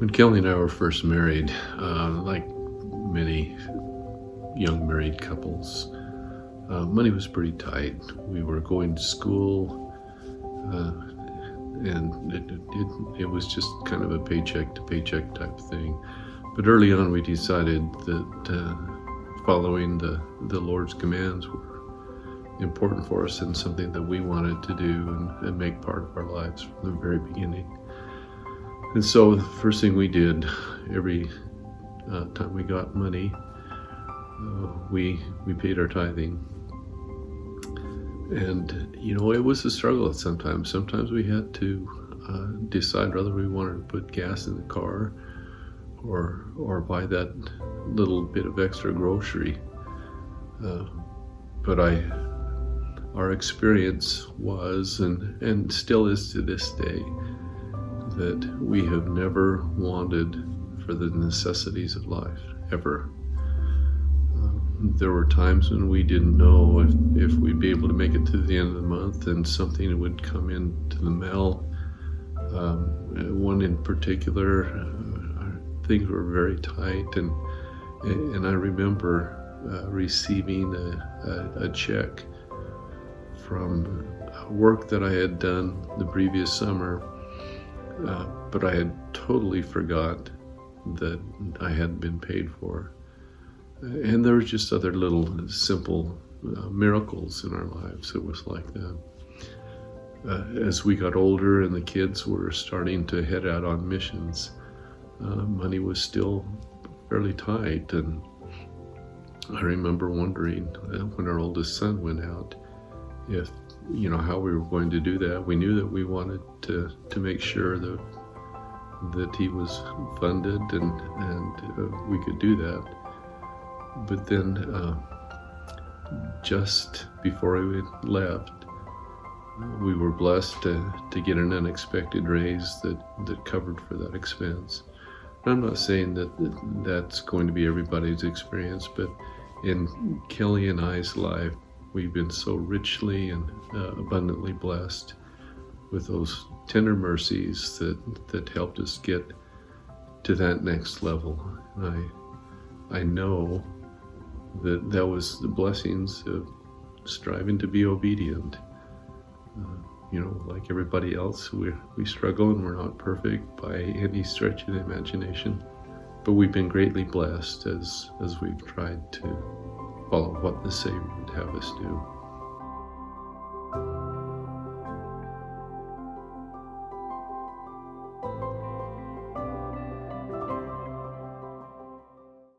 When Kelly and I were first married, like many young married couples, money was pretty tight. We were going to school, and it was just kind of a paycheck to paycheck type thing. But early on, we decided that following the Lord's commands were important for us and something that we wanted to do and make part of our lives from the very beginning. And so the first thing we did, every time we got money, we paid our tithing. And it was a struggle sometimes. Sometimes we had to decide whether we wanted to put gas in the car or buy that little bit of extra grocery. But our experience was and still is to this day that we have never wanted for the necessities of life, ever. There were times when we didn't know if we'd be able to make it to the end of the month, and something would come into the mail. One in particular, things were very tight, and I remember receiving a check from work that I had done the previous summer, but I had totally forgot that I hadn't been paid for. And there were just other little simple miracles in our lives. It was like that. As we got older and the kids were starting to head out on missions, money was still fairly tight. And I remember wondering when our oldest son went out, if how we were going to do that. We knew that we wanted to make sure that he was funded and we could do that. But then just before we left, we were blessed to get an unexpected raise that covered for that expense. And I'm not saying that that's going to be everybody's experience, but in Kelly and I's life, we've been so richly and abundantly blessed with those tender mercies that helped us get to that next level. And I know that was the blessings of striving to be obedient. Like everybody else, we struggle and we're not perfect by any stretch of the imagination, but we've been greatly blessed as we've tried to follow what the Savior would have us do.